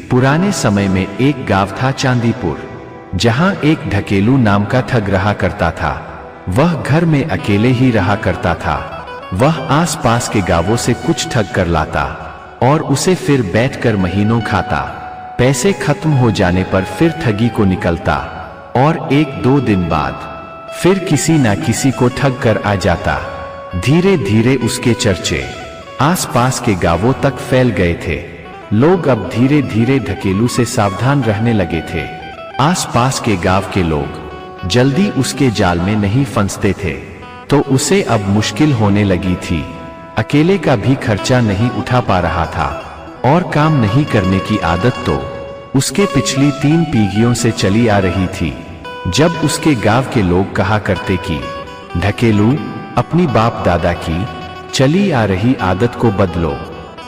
पुराने समय में एक गांव था चांदीपुर, जहां एक ढकेलू नाम का ठग रहा करता था। वह घर में अकेले ही रहा करता था। वह आसपास के गांवों से कुछ ठग कर लाता और उसे फिर बैठकर महीनों खाता। पैसे खत्म हो जाने पर फिर ठगी को निकलता और 1-2 दिन बाद फिर किसी ना किसी को ठग कर आ जाता। धीरे धीरे उसके चर्चे आसपास के गांवों तक फैल गए थे। लोग अब धीरे धीरे ढकेलू से सावधान रहने लगे थे। आसपास के गांव के लोग जल्दी उसके जाल में नहीं फंसते थे, तो उसे अब मुश्किल होने लगी थी। अकेले का भी खर्चा नहीं उठा पा रहा था और काम नहीं करने की आदत तो उसके पिछली 3 पीढ़ियों से चली आ रही थी। जब उसके गांव के लोग कहा करते कि ढकेलू, अपनी बाप दादा की चली आ रही आदत को बदलो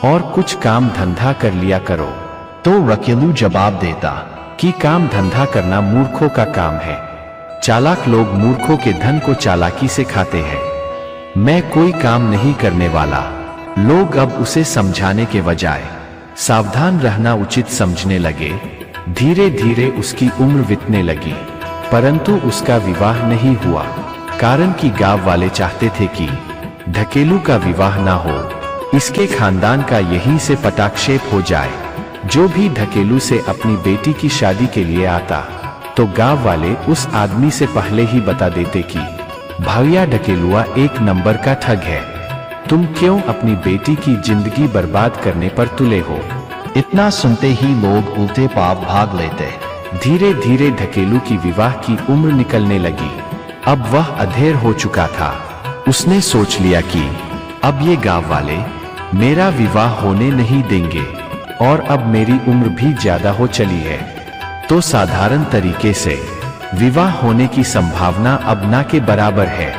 और कुछ काम धंधा कर लिया करो, तो ढकेलू जवाब देता कि काम धंधा करना मूर्खों का काम है। चालाक लोग मूर्खों के धन को चालाकी से खाते हैं। मैं कोई काम नहीं करने वाला। लोग अब उसे समझाने के बजाय सावधान रहना उचित समझने लगे। धीरे धीरे उसकी उम्र बीतने लगी, परंतु उसका विवाह नहीं हुआ, कारण कि गांव वाले चाहते थे कि ढकेलू का विवाह ना हो, इसके खानदान का यहीं से पटाक्षेप हो जाए। जो भी ढकेलू से अपनी बेटी की शादी के लिए आता, तो गांव वाले उस आदमी से पहले ही बता देते कि भैया ढकेलुआ 1 नंबर का ठग है, तुम क्यों अपनी बेटी की जिंदगी बर्बाद करने पर तुले हो। इतना सुनते ही लोग उल्टे पाव भाग लेते। धीरे धीरे ढकेलू की विवाह की उम्र निकलने लगी। अब वह अधेड़ हो चुका था। उसने सोच लिया कि अब ये गांव वाले मेरा विवाह होने नहीं देंगे और अब मेरी उम्र भी ज्यादा हो चली है, तो साधारण तरीके से विवाह होने की संभावना अब ना के बराबर है,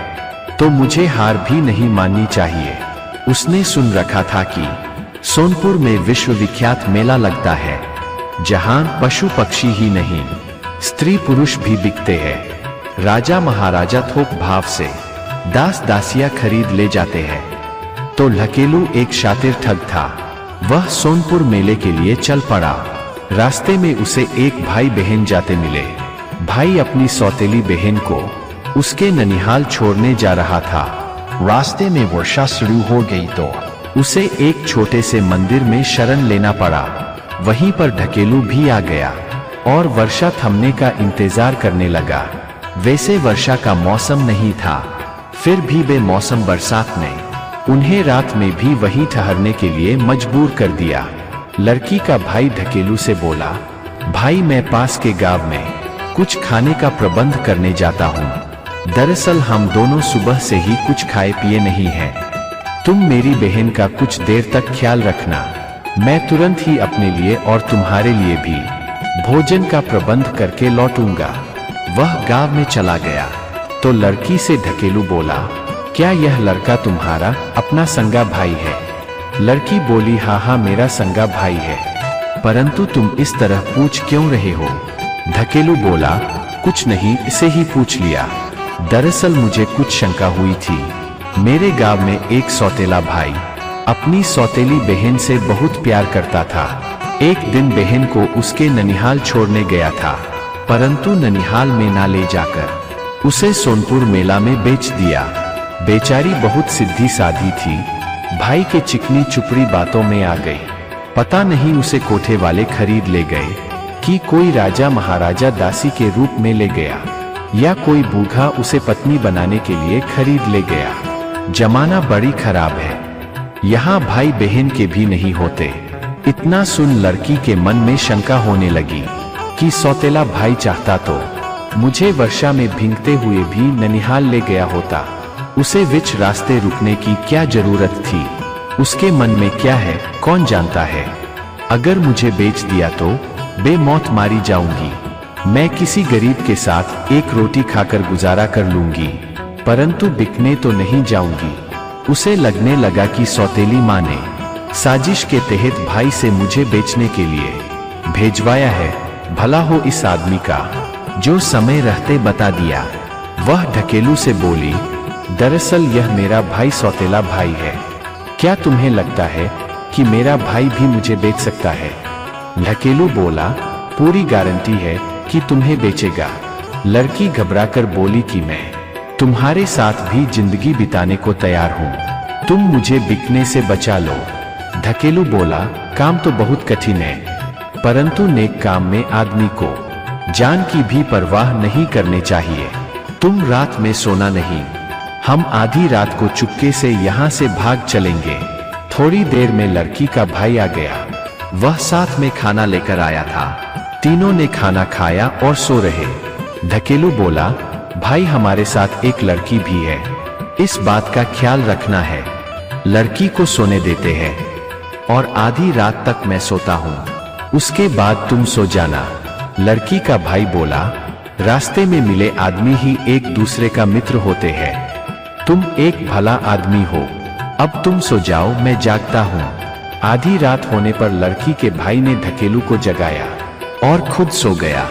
तो मुझे हार भी नहीं माननी चाहिए। उसने सुन रखा था कि सोनपुर में विश्वविख्यात मेला लगता है, जहां पशु पक्षी ही नहीं, स्त्री पुरुष भी बिकते हैं। राजा महाराजा थोक भाव से दास दासियां खरीद ले जाते हैं। तो ढकेलू एक शातिर ठग था। वह सोनपुर मेले के लिए चल पड़ा। रास्ते में उसे एक भाई बहन जाते मिले। भाई अपनी सौतेली बहन को उसके ननिहाल छोड़ने जा रहा था। रास्ते में वर्षा शुरू हो गई तो उसे एक छोटे से मंदिर में शरण लेना पड़ा। वहीं पर ढकेलू भी आ गया और वर्षा थमने का इंतजार करने लगा। वैसे वर्षा का मौसम नहीं था, फिर भी बेमौसम बरसात ने उन्हें रात में भी वहीं ठहरने के लिए मजबूर कर दिया। लड़की का भाई ढकेलू से बोला, भाई मैं पास के गांव में कुछ खाने का प्रबंध करने जाता हूँ। दरअसल हम दोनों सुबह से ही कुछ खाए पिए नहीं हैं। तुम मेरी बहन का कुछ देर तक ख्याल रखना। मैं तुरंत ही अपने लिए और तुम्हारे लिए भी भोजन का प्रबंध करके लौटूंगा। वह गांव में चला गया तो लड़की से ढकेलू बोला, क्या यह लड़का तुम्हारा अपना संगा भाई है? लड़की बोली, हाँ हाँ मेरा संगा भाई है, परंतु तुम इस तरह पूछ क्यों रहे हो? ढकेलू बोला, कुछ नहीं, इसे ही पूछ लिया। दरअसल मुझे कुछ शंका हुई थी। मेरे गांव में एक सौतेला भाई अपनी सौतेली बहन से बहुत प्यार करता था। एक दिन बहन को उसके ननिहाल छोड़ने गया था, परंतु ननिहाल में ना ले जाकर उसे सोनपुर मेला में बेच दिया। बेचारी बहुत सीधी साधी थी, भाई के चिकनी चुपड़ी बातों में आ गई। पता नहीं उसे कोठे वाले खरीद ले गए कि कोई राजा महाराजा दासी के रूप में ले गया, या कोई बूढ़ा उसे पत्नी बनाने के लिए खरीद ले गया। जमाना बड़ी खराब है, यहाँ भाई बहन के भी नहीं होते। इतना सुन लड़की के मन में शंका होने लगी कि सौतेला भाई चाहता तो मुझे वर्षा में भीगते हुए भी ननिहाल ले गया होता। उसे बीच रास्ते रुकने की क्या जरूरत थी? उसके मन में क्या है कौन जानता है। अगर मुझे बेच दिया तो बेमौत मारी जाऊंगी। मैं किसी गरीब के साथ एक रोटी खाकर गुजारा कर लूंगी, परंतु बिकने तो नहीं जाऊंगी। उसे लगने लगा कि सौतेली माँ ने साजिश के तहत भाई से मुझे बेचने के लिए भेजवाया है। भला हो इस आदमी का जो समय रहते बता दिया। वह ढकेलू से बोली, दरअसल यह मेरा भाई सौतेला भाई है। क्या तुम्हें लगता है कि मेरा भाई भी मुझे बेच सकता है? ढकेलू बोला, पूरी गारंटी है कि तुम्हें बेचेगा। लड़की घबराकर बोली कि मैं तुम्हारे साथ भी जिंदगी बिताने को तैयार हूँ, तुम मुझे बिकने से बचा लो। ढकेलू बोला, काम तो बहुत कठिन है, परंतु नेक काम में आदमी को जान की भी परवाह नहीं करनी चाहिए। तुम रात में सोना नहीं, हम आधी रात को चुपके से यहाँ से भाग चलेंगे। थोड़ी देर में लड़की का भाई आ गया, वह साथ में खाना लेकर आया था। तीनों ने खाना खाया और सो रहे। ढकेलू बोला, भाई हमारे साथ एक लड़की भी है, इस बात का ख्याल रखना है। लड़की को सोने देते हैं और आधी रात तक मैं सोता हूँ, उसके बाद तुम सो जाना। लड़की का भाई बोला, रास्ते में मिले आदमी ही एक दूसरे का मित्र होते हैं, तुम एक भला आदमी हो, अब तुम सो जाओ, मैं जागता हूँ। आधी रात होने पर लड़की के भाई ने ढकेलू को जगाया और खुद सो गया।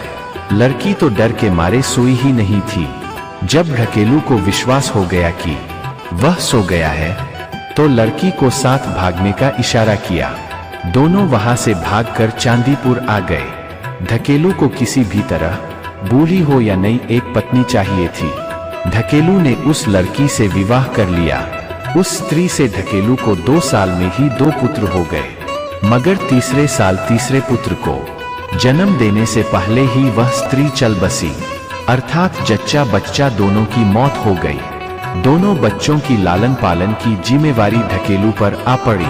लड़की तो डर के मारे सोई ही नहीं थी। जब ढकेलू को विश्वास हो गया कि वह सो गया है, तो लड़की को साथ भागने का इशारा किया। दोनों वहां से भागकर चांदीपुर आ गए। ढकेलू को किसी भी तरह, बूढ़ी हो या नई, एक पत्नी चाहिए थी। ढकेलू ने उस लड़की से विवाह कर लिया। उस स्त्री से ढकेलू को 2 साल में ही 2 पुत्र हो गए, मगर तीसरे साल तीसरे पुत्र को जन्म देने से पहले ही वह स्त्री चल बसी, अर्थात जच्चा बच्चा दोनों की मौत हो गई। दोनों बच्चों की लालन पालन की जिम्मेवारी ढकेलू पर आ पड़ी।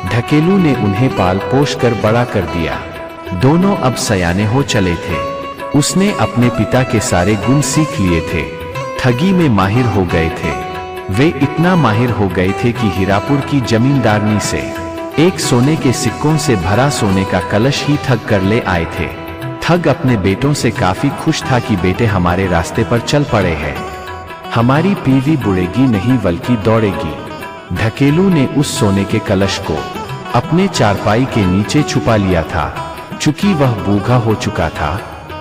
ढकेलू ने उन्हें पाल पोष कर बड़ा कर दिया। दोनों अब सयाने हो चले थे। उसने अपने पिता के सारे गुण सीख लिए थे, ठगी में माहिर हो गए थे। वे इतना माहिर हो गए थे कि हीरापुर की जमींदारनी से एक सोने के सिक्कों से भरा सोने का कलश ही ठग कर ले आए थे। ठग अपने बेटों से काफी खुश था कि बेटे हमारे रास्ते पर चल पड़े हैं, हमारी पीढ़ी बुढ़ेगी नहीं बल्कि दौड़ेगी। ढकेलू ने उस सोने के कलश को अपने चारपाई के नीचे छुपा लिया था। चूंकि वह बूढ़ा हो चुका था,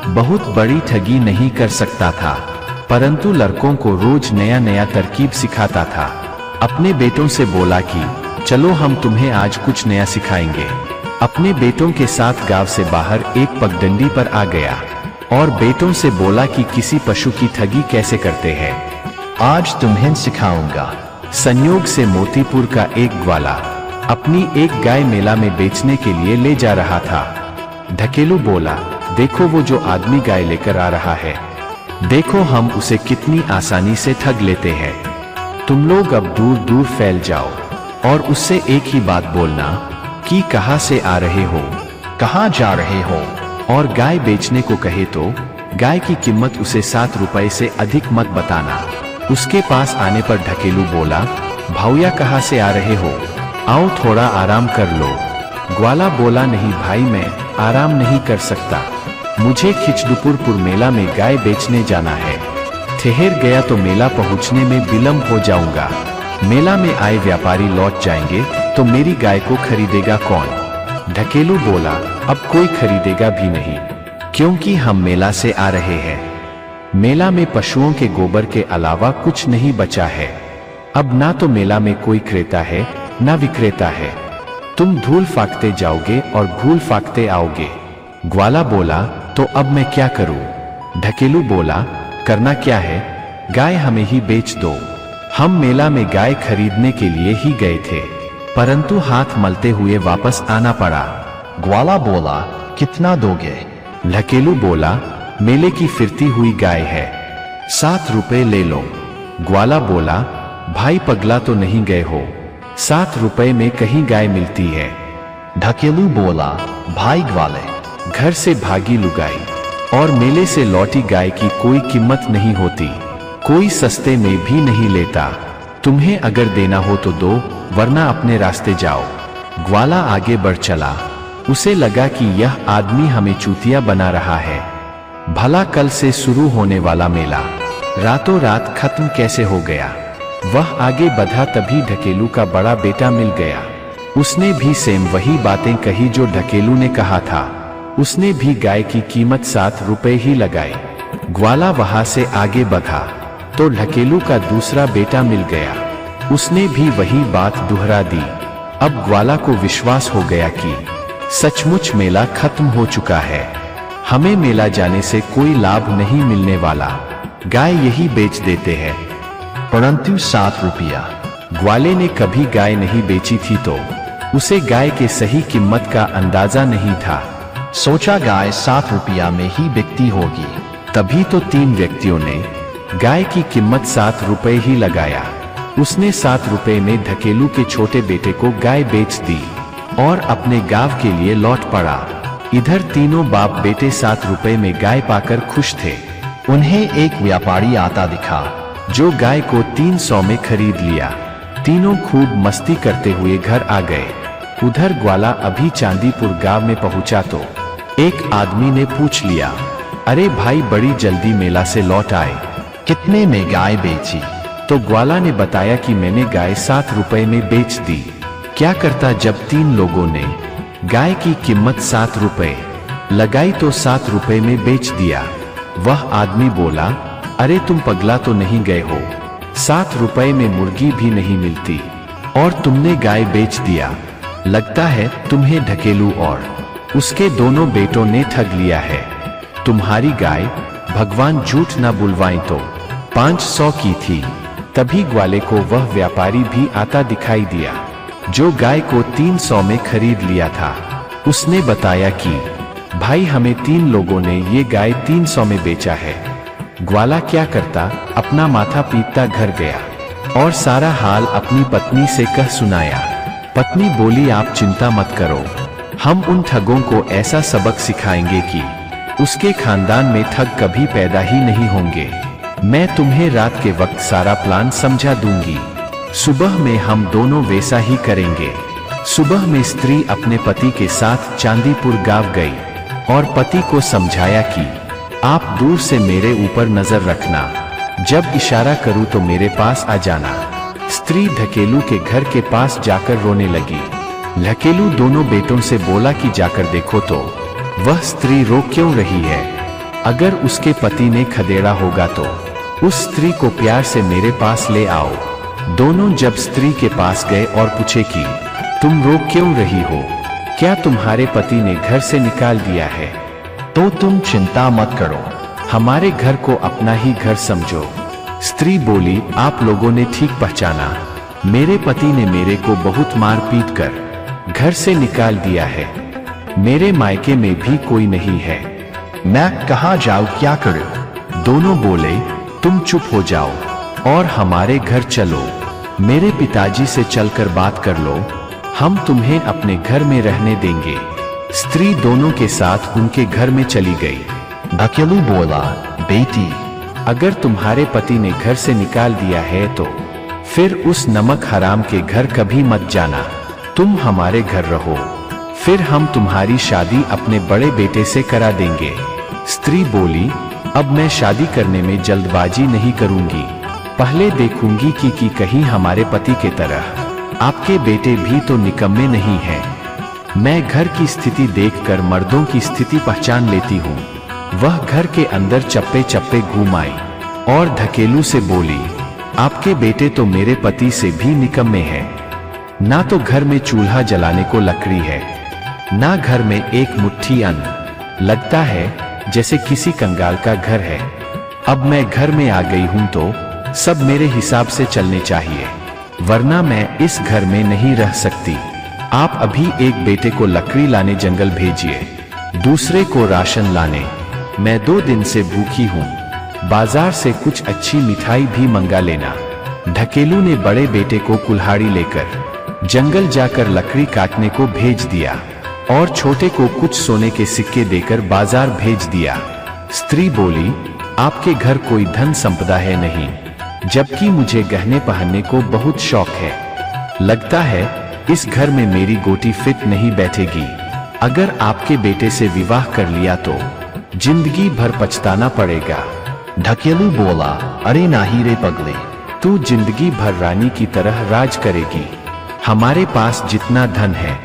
बहुत बड़ी ठगी नहीं कर सकता था, परंतु लड़कों को रोज नया नया तरकीब सिखाता था। अपने बेटों से बोला कि चलो हम तुम्हें आज कुछ नया सिखाएंगे। अपने बेटों के साथ गांव से बाहर एक पगडंडी पर आ गया और बेटों से बोला कि किसी पशु की ठगी कैसे करते हैं, आज तुम्हें सिखाऊंगा। संयोग से मोतीपुर का एक ग्वाला अपनी एक गाय मेला में बेचने के लिए ले जा रहा था। ढकेलू बोला, देखो वो जो आदमी गाय लेकर आ रहा है, देखो हम उसे कितनी आसानी से ठग लेते हैं। तुम लोग अब दूर दूर फैल जाओ और उससे एक ही बात बोलना कि कहाँ से आ रहे हो, कहाँ जा रहे हो, और गाय बेचने को कहे तो गाय की कीमत उसे 7 रुपए से अधिक मत बताना। उसके पास आने पर ढकेलू बोला, भाऊया कहाँ से आ रहे हो, आओ थोड़ा आराम कर लो। ग्वाला बोला, नहीं भाई, मैं आराम नहीं कर सकता, मुझे खिचडुपुर मेला में गाय बेचने जाना है। ठहर गया तो मेला पहुंचने में विलंब हो जाऊंगा। मेला में आए व्यापारी लौट जाएंगे तो मेरी गाय को खरीदेगा कौन? ढकेलू बोला, अब कोई खरीदेगा भी नहीं, क्योंकि हम मेला से आ रहे हैं। मेला में पशुओं के गोबर के अलावा कुछ नहीं बचा है। अब ना तो मेला में कोई क्रेता है ना विक्रेता है। तुम धूल फाकते जाओगे और भूल फाकते आओगे। ग्वाला बोला, तो अब मैं क्या करूं? ढकेलू बोला, करना क्या है, गाय हमें ही बेच दो। हम मेला में गाय खरीदने के लिए ही गए थे, परंतु हाथ मलते हुए वापस आना पड़ा। ग्वाला बोला, कितना दोगे? ढकेलू बोला, मेले की फिरती हुई गाय है, 7 रुपए ले लो। ग्वाला बोला, भाई पगला तो नहीं गए हो, 7 रुपए में कहीं गाय मिलती है। ढकेलू बोला, भाई ग्वाले, घर से भागी लुगाई और मेले से लौटी गाय की कोई कीमत नहीं होती, कोई सस्ते में भी नहीं लेता। तुम्हें अगर देना हो तो दो, वरना अपने रास्ते जाओ। ग्वाला आगे बढ़ चला। उसे लगा कि यह आदमी हमें चूतिया बना रहा है। भला कल से शुरू होने वाला मेला रातों रात खत्म कैसे हो गया? वह आगे बढ़ा, तभी ढकेलू का बड़ा बेटा मिल गया। उसने भी सेम वही बातें कही जो ढकेलू ने कहा था। उसने भी गाय की कीमत 7 रुपए ही लगाई। ग्वाला वहां से आगे बढ़ा तो ढकेलू का दूसरा बेटा मिल गया। उसने भी वही बात दोहरा दी। अब ग्वाला को विश्वास हो गया कि सचमुच मेला खत्म हो चुका है, हमें मेला जाने से कोई लाभ नहीं मिलने वाला, गाय यही बेच देते हैं। परंतु 7 रुपया। ग्वाले ने कभी गाय नहीं बेची थी तो उसे गाय के सही कीमत का अंदाजा नहीं था। सोचा गाय 7 रुपया में ही बिकती होगी। तभी तो 3 व्यक्तियों ने गाय की कीमत 7 रुपए ही लगाया। उसने 7 रुपए में ढकेलू के छोटे बेटे को गाय बेच दी और अपने गांव के लिए लौट पड़ा। इधर तीनों बाप बेटे 7 रुपए में गाय पाकर खुश थे। उन्हें एक व्यापारी आता दिखा जो गाय को 300 में खरीद लिया। तीनों खूब मस्ती करते हुए घर आ गए। उधर ग्वाला अभी चांदीपुर गांव में पहुंचा तो एक आदमी ने पूछ लिया, अरे भाई बड़ी जल्दी मेला से लौट आए, कितने में गाय बेची? तो ग्वाला ने बताया कि मैंने गाय 7 रुपए में बेच दी। क्या करता जब 3 लोगों ने गाय की कीमत 7 रुपए लगाई तो 7 रुपए में बेच दिया। वह आदमी बोला, अरे तुम पगला तो नहीं गए हो, 7 रुपए में मुर्गी भी नहीं मिलती और तुमने गाय बेच दिया। लगता है तुम्हें ढकेलू और उसके दोनों बेटों ने ठग लिया है। तुम्हारी गाय भगवान झूठ न बुलवाएं तो 500 की थी। तभी ग्वाले को वह व्यापारी भी आता दिखाई दिया जो गाय को 300 में खरीद लिया था। उसने बताया कि भाई हमें 3 लोगों ने ये गाय 300 में बेचा है। ग्वाला क्या करता, अपना माथा पीटता घर गया और सारा हाल अपनी पत्नी से कह सुनाया। पत्नी बोली, आप चिंता मत करो, हम उन ठगों को ऐसा सबक सिखाएंगे कि उसके खानदान में ठग कभी पैदा ही नहीं होंगे। मैं तुम्हें रात के वक्त सारा प्लान समझा दूंगी, सुबह में हम दोनों वैसा ही करेंगे। सुबह में स्त्री अपने पति के साथ चांदीपुर गांव गई और पति को समझाया कि आप दूर से मेरे ऊपर नजर रखना, जब इशारा करूं तो मेरे पास आ जाना। स्त्री ढकेलू के घर के पास जाकर रोने लगी। ढकेलू दोनों बेटों से बोला कि जाकर देखो तो वह स्त्री रो क्यों रही है। अगर उसके पति ने खदेड़ा होगा तो उस स्त्री को प्यार से मेरे पास ले आओ। दोनों जब स्त्री के पास गए और पूछे कि तुम रो क्यों रही हो, क्या तुम्हारे पति ने घर से निकाल दिया है? तो तुम चिंता मत करो, हमारे घर को अपना ही घर समझो। स्त्री बोली, आप लोगों ने ठीक पहचाना, मेरे पति ने मेरे को बहुत मार पीट कर घर से निकाल दिया है। मेरे मायके में भी कोई नहीं है, मैं कहाँ जाऊँ, क्या करूँ? दोनों बोले, तुम चुप हो जाओ और हमारे घर चलो। मेरे पिताजी से चलकर बात कर लो, हम तुम्हें अपने घर में रहने देंगे। स्त्री दोनों के साथ उनके घर में चली गई। ढकेलू बोला, बेटी अगर तुम्हारे पति ने घर से निकाल दिया है तो फिर उस नमक हराम के घर कभी मत जाना, तुम हमारे घर रहो, फिर हम तुम्हारी शादी अपने बड़े बेटे से करा देंगे। स्त्री बोली, अब मैं शादी करने में जल्दबाजी नहीं करूंगी, पहले देखूंगी कि कहीं हमारे पति के तरह आपके बेटे भी तो निकम्मे नहीं हैं। मैं घर की स्थिति देखकर मर्दों की स्थिति पहचान लेती हूँ। वह घर के अंदर चप्पे चप्पे घूम आई और ढकेलू से बोली, आपके बेटे तो मेरे पति से भी निकम्मे हैं। ना तो घर में चूल्हा जलाने को लकड़ी है, ना घर में एक मुट्ठी अन्न, लगता है जैसे किसी कंगाल का घर है। अब मैं घर में आ गई हूं तो सब मेरे हिसाब से चलने चाहिए, वरना मैं इस घर में नहीं रह सकती। आप अभी एक बेटे को लकड़ी लाने जंगल भेजिए, दूसरे को राशन लाने। मैं 2 दिन से भूखी हूँ, बाजार से कुछ अच्छी मिठाई भी मंगा लेना। ढकेलू ने बड़े बेटे को कुल्हाड़ी लेकर जंगल जाकर लकड़ी काटने को भेज दिया और छोटे को कुछ सोने के सिक्के देकर बाजार भेज दिया। स्त्री बोली, आपके घर कोई धन संपदा है नहीं, जबकि मुझे गहने पहनने को बहुत शौक है। लगता है इस घर में मेरी गोटी फिट नहीं बैठेगी। अगर आपके बेटे से विवाह कर लिया तो जिंदगी भर पछताना पड़ेगा। ढकेलू बोला, अरे नाही रे पगले, तू जिंदगी भर रानी की तरह राज करेगी। हमारे पास जितना धन है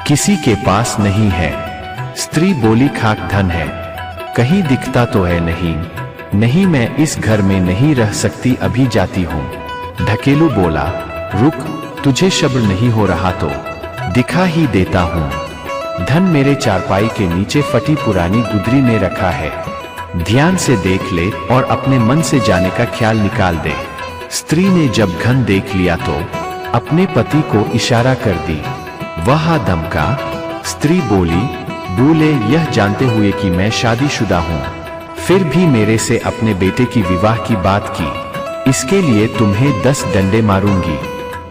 किसी के पास नहीं है। स्त्री बोली, खाक धन है, कहीं दिखता तो है नहीं। नहीं, मैं इस घर में नहीं रह सकती, अभी जाती हूँ। ढकेलू बोला, रुक, तुझे सब्र नहीं हो रहा तो दिखा ही देता हूँ। धन मेरे चारपाई के नीचे फटी पुरानी गुदरी में रखा है। ध्यान से देख ले और अपने मन से जाने का ख्याल निकाल दे। स्त्री ने जब घन देख लिया तो अपने पति को इशारा कर दी। वह धमका। स्त्री बोली, बोले यह जानते हुए कि मैं शादीशुदा हूँ, फिर भी मेरे से अपने बेटे की विवाह की बात की। इसके लिए तुम्हें 10 डंडे मारूंगी।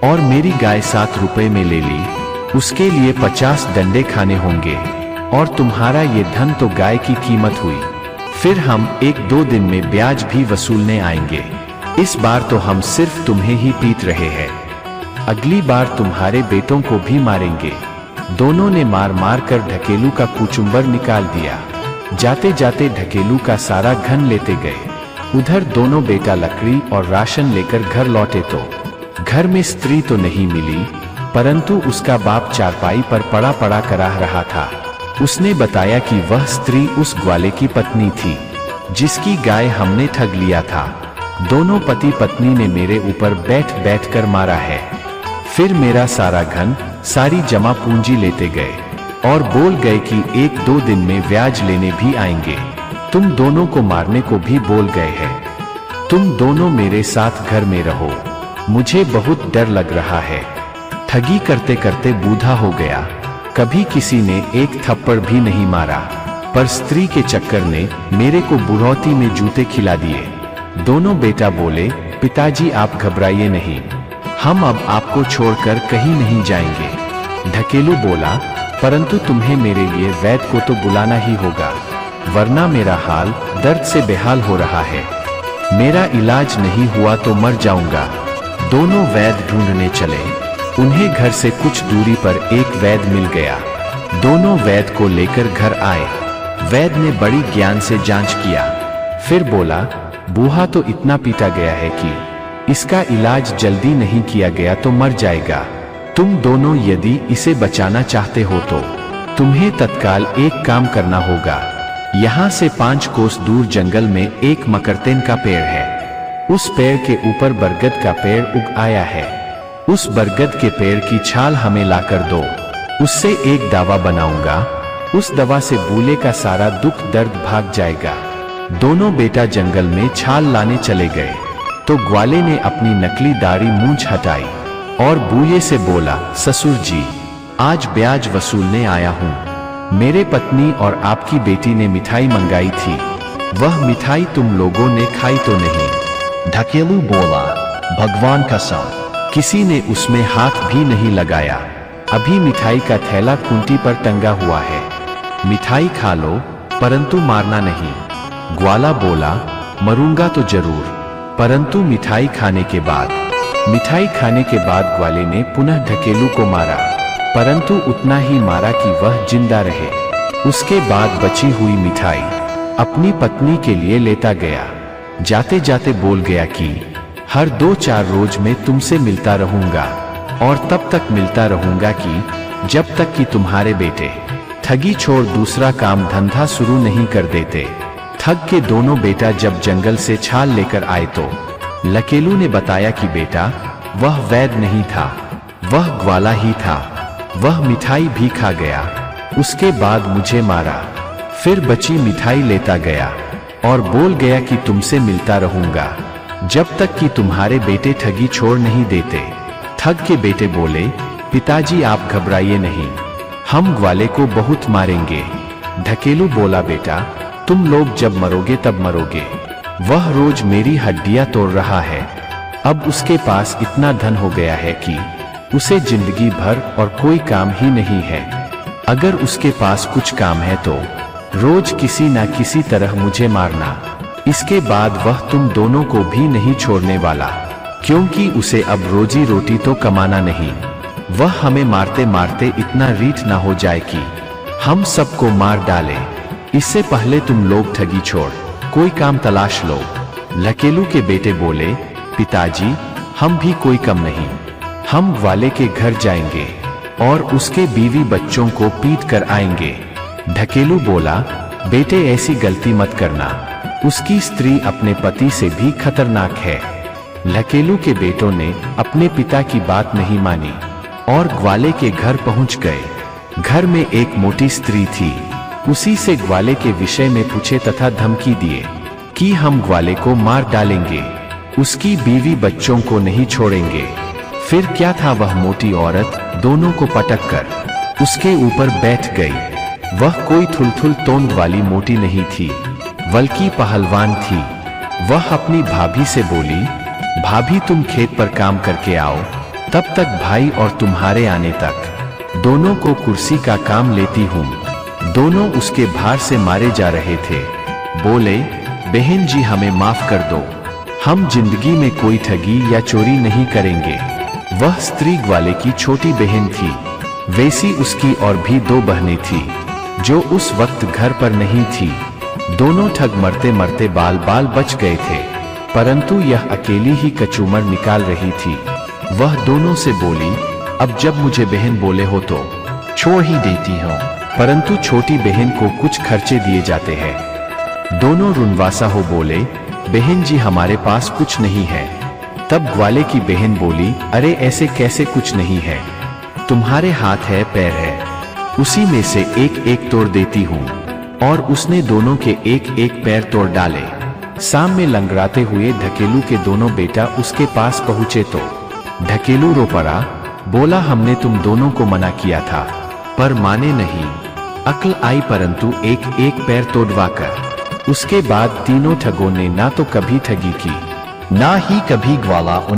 और मेरी गाय 7 रुपए में ले ली, उसके लिए 50 डंडे खाने होंगे। और तुम्हारा ये धन तो गाय की कीमत हुई। फिर हम 1-2 दिन में ब्याज भी वसूलने आएंगे। इस बार तो हम सिर्फ तुम्हें ही पीट रहे हैं, अगली बार तुम्हारे बेटों को भी मारेंगे। दोनों ने मार मार कर ढकेलू का कुचुम्बर निकाल दिया। जाते जाते ढकेलू का सारा घन लेते गए। उधर दोनों बेटा लकड़ी और राशन लेकर घर लौटे तो घर में स्त्री तो नहीं मिली, परंतु उसका बाप चारपाई पर पड़ा पड़ा कराह रहा था। उसने बताया कि वह स्त्री उस ग्वाले की पत्नी थी जिसकी गाय हमने ठग लिया था। दोनों पति पत्नी ने मेरे ऊपर बैठ बैठ कर मारा है। फिर मेरा सारा धन, सारी जमा पूंजी लेते गए और बोल गए कि 1-2 दिन में ब्याज लेने भी आएंगे। तुम दोनों को मारने को भी बोल गए हैं। तुम दोनों मेरे साथ घर में रहो, मुझे बहुत डर लग रहा है। ठगी करते करते बूढ़ा हो गया, कभी किसी ने एक थप्पड़ भी नहीं मारा, पर स्त्री के चक्कर ने मेरे को बुढ़ौती में जूते खिला दिए। दोनों बेटा बोले, पिताजी आप घबराइए नहीं, हम अब आपको छोड़कर कहीं नहीं जाएंगे। ढकेलू बोला, परंतु तुम्हें मेरे लिए वैद्य को तो बुलाना ही होगा, वरना मेरा हाल दर्द से बेहाल हो रहा है। मेरा इलाज नहीं हुआ तो मर जाऊंगा। दोनों वैद्य ढूंढने चले। उन्हें घर से कुछ दूरी पर एक वैद्य मिल गया। दोनों वैद्य को लेकर घर आए। वैद्य ने बड़ी ज्ञान से जांच किया, फिर बोला, बूढ़ा तो इतना पीटा गया है कि इसका इलाज जल्दी नहीं किया गया तो मर जाएगा। तुम दोनों यदि इसे बचाना चाहते हो तो तुम्हें तत्काल एक काम करना होगा। यहाँ से 5 कोस दूर जंगल में एक मकरतेन का पेड़ है। उस पेड़ के ऊपर बरगद का पेड़ उग आया है। उस बरगद के पेड़ की छाल हमें लाकर दो, उससे एक दवा बनाऊंगा। उस दवा से बूले का सारा दुख दर्द भाग जाएगा। दोनों बेटा जंगल में छाल लाने चले गए तो ग्वाले ने अपनी नकली दाढ़ी मूंछ हटाई और बूले से बोला, ससुर जी, आज ब्याज वसूलने आया हूँ। मेरे पत्नी और आपकी बेटी ने मिठाई मंगाई थी, वह मिठाई तुम लोगों ने खाई तो नहीं? ढकेलू बोला, भगवान कसम, किसी ने उसमें हाथ भी नहीं लगाया। अभी मिठाई का थैला खूंटी पर टंगा हुआ है, मिठाई खा लो, परंतु मारना नहीं। ग्वाला बोला, मरूंगा तो जरूर, परंतु मिठाई खाने के बाद। मिठाई खाने के बाद ग्वाले ने पुनः ढकेलू को मारा, परंतु उतना ही मारा कि वह जिंदा रहे। उसके बाद बची हुई मिठाई अपनी पत्नी के लिए लेता गया। जाते जाते बोल गया कि हर 2-4 रोज में तुमसे मिलता रहूंगा और तब तक मिलता रहूंगा कि जब तक कि तुम्हारे बेटे ठगी छोड़ दूसरा काम धंधा शुरू नहीं कर देते। ठग के दोनों बेटा जब जंगल से छाल लेकर आए तो लकेलू ने बताया कि बेटा वह वैद्य नहीं था, वह ग्वाला ही था। वह मिठाई भी खा गया, उसके बाद मुझे मारा। फिर बची मिठाई लेता गया और बोल गया कि तुमसे मिलता रहूंगा जब तक कि तुम्हारे बेटे ठगी छोड़ नहीं देते। ठग के बेटे बोले, पिताजी आप घबराइए नहीं, हम ग्वाले को बहुत मारेंगे। ढकेलू बोला, बेटा तुम लोग जब मरोगे तब मरोगे, वह रोज मेरी हड्डियां तोड़ रहा है। अब उसके पास इतना धन हो गया है कि उसे जिंदगी भर और कोई काम ही नहीं है। अगर उसके पास कुछ काम है तो रोज किसी ना किसी तरह मुझे मारना। इसके बाद वह तुम दोनों को भी नहीं छोड़ने वाला, क्योंकि उसे अब रोजी रोटी तो कमाना नहीं। वह हमें मारते मारते इतना रीठ ना हो जाए कि हम सबको मार डाले। इससे पहले तुम लोग ठगी छोड़ कोई काम तलाश लो। लकेलू के बेटे बोले, पिताजी हम भी कोई कम नहीं, हम ग्वाले के घर जाएंगे और उसके बीवी बच्चों को पीट कर आएंगे। ढकेलू बोला, बेटे ऐसी गलती मत करना, उसकी स्त्री अपने पति से भी खतरनाक है। लकेलू के बेटों ने अपने पिता की बात नहीं मानी और ग्वाले के घर पहुंच गए। घर में एक मोटी स्त्री थी। उसी से ग्वाले के विषय में पूछे तथा धमकी दिए कि हम ग्वाले को मार डालेंगे, उसकी बीवी बच्चों को नहीं छोड़ेंगे। फिर क्या था, वह मोटी औरत दोनों को पटक कर उसके ऊपर बैठ गई। वह कोई थुलथुल तोंद वाली मोटी नहीं थी, बल्कि पहलवान थी। वह अपनी भाभी से बोली, भाभी तुम खेत पर काम करके आओ, तब तक भाई और तुम्हारे आने तक दोनों को कुर्सी का काम लेती हूँ। दोनों उसके भार से मारे जा रहे थे। बोले, बहन जी हमें माफ कर दो, हम जिंदगी में कोई ठगी या चोरी नहीं करेंगे। वह स्त्री ग्वाले की छोटी बहन थी। वैसी उसकी और भी 2 बहनें थी जो उस वक्त घर पर नहीं थी। दोनों ठग मरते मरते बाल बाल बच गए थे, परंतु यह अकेली ही कचूमर निकाल रही थी। वह दोनों से बोली, अब जब मुझे बहन बोले हो तो छोड़ ही देती हूँ। परंतु छोटी बहन को कुछ खर्चे दिए जाते हैं। दोनों रुनवासा हो बोले, बहन जी हमारे पास कुछ नहीं है। तब ग्वाले की बहन बोली, अरे ऐसे कैसे कुछ नहीं है, तुम्हारे हाथ है पैर है, उसी में से एक एक तोड़ देती हूँ। और उसने दोनों के एक एक पैर तोड़ डाले। शाम में लंगड़ाते हुए ढकेलू के दोनों बेटा उसके पास पहुंचे तो ढकेलू रो पड़ा, बोला हमने तुम दोनों को मना किया था पर माने नहीं। अक्ल आई परंतु एक एक पैर तोड़वाकर। उसके बाद तीनों ठगों ने ना तो कभी ठगी की, ना ही कभी ग्वाला